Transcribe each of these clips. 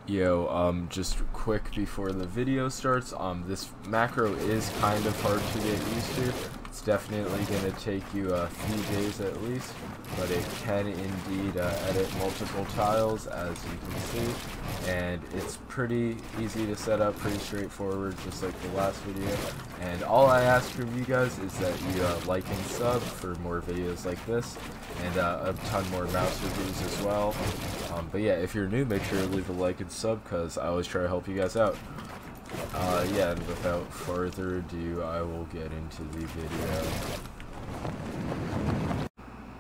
Yo, just quick before the video starts, this macro is kind of hard to get used to. It's definitely going to take you a few days at least, but it can indeed edit multiple tiles, as you can see, and it's pretty easy to set up, pretty straightforward, just like the last video. And all I ask from you guys is that you like and sub for more videos like this, and a ton more mouse reviews as well. But yeah, if you're new, make sure to leave a like and sub, because I always try to help you guys out. Yeah, and without further ado, I will get into the video.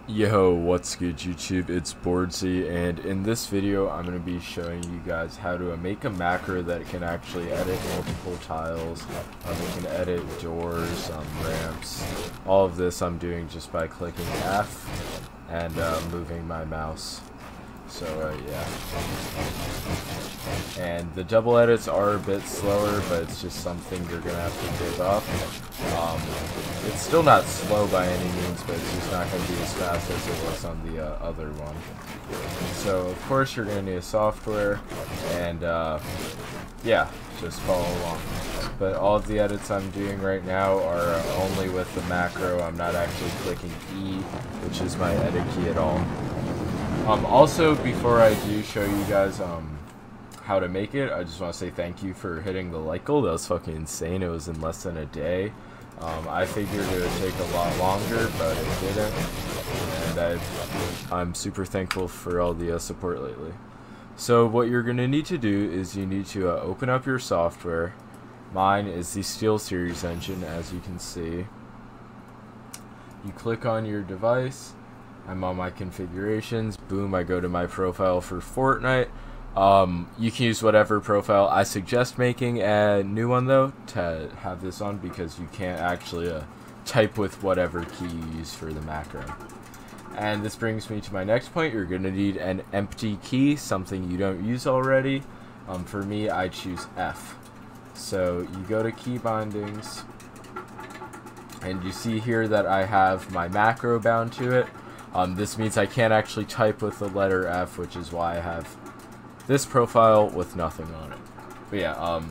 Yo, what's good YouTube? It's Boardsy, and in this video I'm going to be showing you guys how to make a macro that can actually edit multiple tiles. It can edit doors, ramps. All of this I'm doing just by clicking F and moving my mouse. So yeah, and the double edits are a bit slower, but it's just something you're gonna have to give up. It's still not slow by any means, but it's just not gonna be as fast as it was on the other one. So of course you're gonna need a software, and yeah, just follow along. But all of the edits I'm doing right now are only with the macro. I'm not actually clicking E, which is my edit key, at all. Also, before I do show you guys how to make it, I just want to say thank you for hitting the like goal. That was fucking insane. It was in less than a day. I figured it would take a lot longer, but it didn't. And I'm super thankful for all the support lately. So what you're going to need to do is you need to open up your software. Mine is the SteelSeries engine, as you can see. You click on your device. I'm on my configurations. Boom, I go to my profile for Fortnite. You can use whatever profile. I suggest making a new one though to have this on, because you can't actually type with whatever key you use for the macro. And this brings me to my next point. You're going to need an empty key, something you don't use already. For me, I choose F. So you go to key bindings, and you see here that I have my macro bound to it. This means I can't actually type with the letter F, which is why I have this profile with nothing on it. But yeah,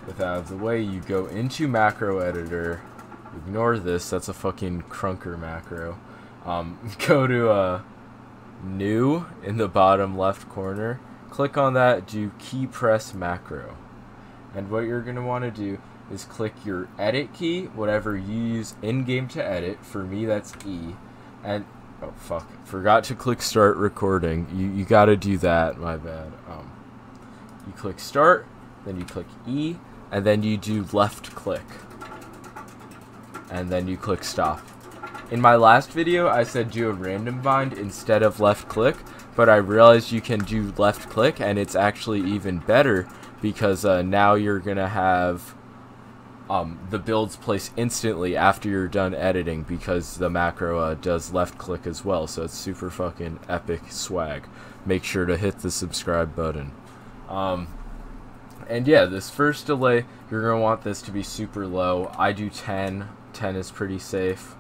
with that out of the way, you go into macro editor, ignore this, that's a fucking crunker macro. Go to new in the bottom left corner, click on that, do key press macro. And what you're going to want to do is click your edit key, whatever you use in-game to edit. For me, that's E. And oh fuck, forgot to click start recording. You gotta do that, my bad. You click start, then you click E, and then you do left click, and then you click stop. In my last video I said do a random bind instead of left click, but I realized you can do left click, and it's actually even better, because now you're gonna have the builds place instantly after you're done editing, because the macro does left click as well. So it's super fucking epic swag. Make sure to hit the subscribe button. And yeah, this first delay, you're going to want this to be super low. I do 10. 10 is pretty safe.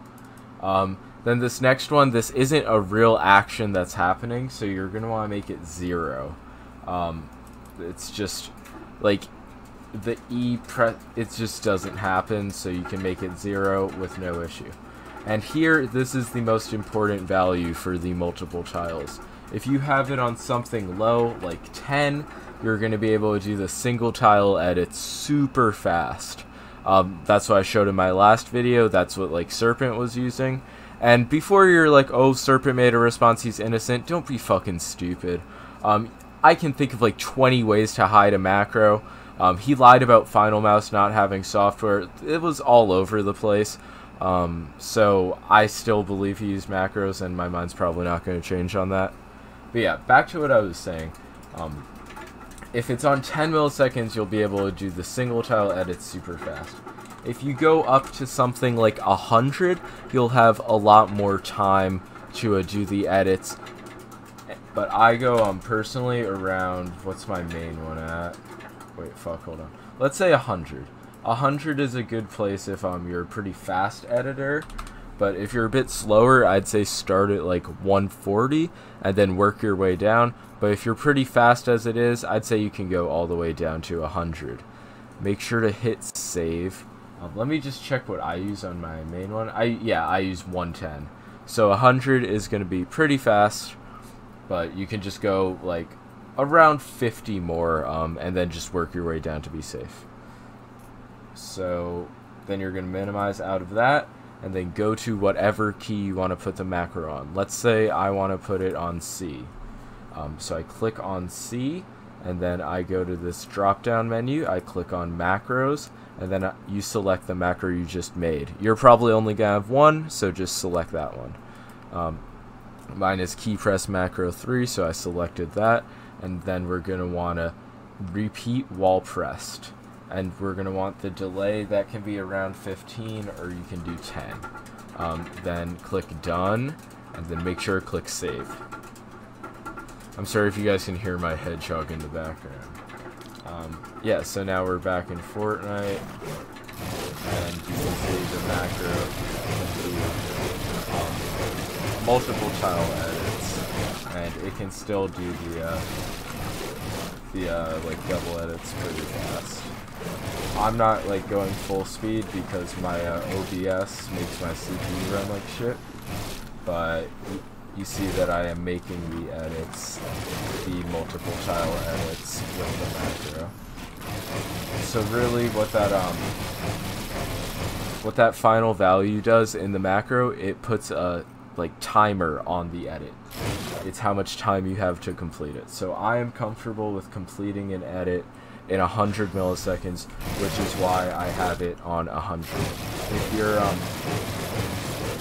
Then this next one, this isn't a real action that's happening, so you're going to want to make it 0. It's just like the E press, it just doesn't happen, so you can make it 0 with no issue. And here, this is the most important value for the multiple tiles. If you have it on something low, like 10, you're going to be able to do the single tile edit super fast. That's what I showed in my last video. That's what like Serpent was using. And before you're like, oh, Serpent made a response, he's innocent, don't be fucking stupid. I can think of like 20 ways to hide a macro. He lied about Final Mouse not having software. It was all over the place. So I still believe he used macros, and my mind's probably not going to change on that. But yeah, back to what I was saying. If it's on 10 milliseconds, you'll be able to do the single tile edits super fast. If you go up to something like 100, you'll have a lot more time to do the edits. But I go personally around, what's my main one at? Wait, fuck, hold on. Let's say 100. 100 is a good place if you're a pretty fast editor. But if you're a bit slower, I'd say start at like 140 and then work your way down. But if you're pretty fast as it is, I'd say you can go all the way down to 100. Make sure to hit save. Let me just check what I use on my main one. I use 110. So 100 is going to be pretty fast, but you can just go like around 50 more, and then just work your way down to be safe. So then you're going to minimize out of that, and then go to whatever key you want to put the macro on. Let's say I want to put it on C. So I click on C, and then I go to this drop down menu, I click on macros, and then you select the macro you just made. You're probably only gonna have one, so just select that one. Mine is key press macro 3, so I selected that, and then we're gonna wanna repeat while pressed. And we're gonna want the delay that can be around 15, or you can do 10. Then click done, and then make sure to click save. I'm sorry if you guys can hear my hedgehog in the background. Yeah, so now we're back in Fortnite, and you can see the macro can do multiple tile edits, and it can still do the like double edits pretty fast. I'm not like going full speed because my OBS makes my CPU run like shit, but you see that I am making the edits, the multiple tile edits with the macro. So really what that final value does in the macro, it puts a like timer on the edit. It's how much time you have to complete it. So I am comfortable with completing an edit in 100 milliseconds, which is why I have it on 100.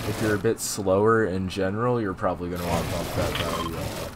If you're a bit slower in general, you're probably going to want to bump that value up.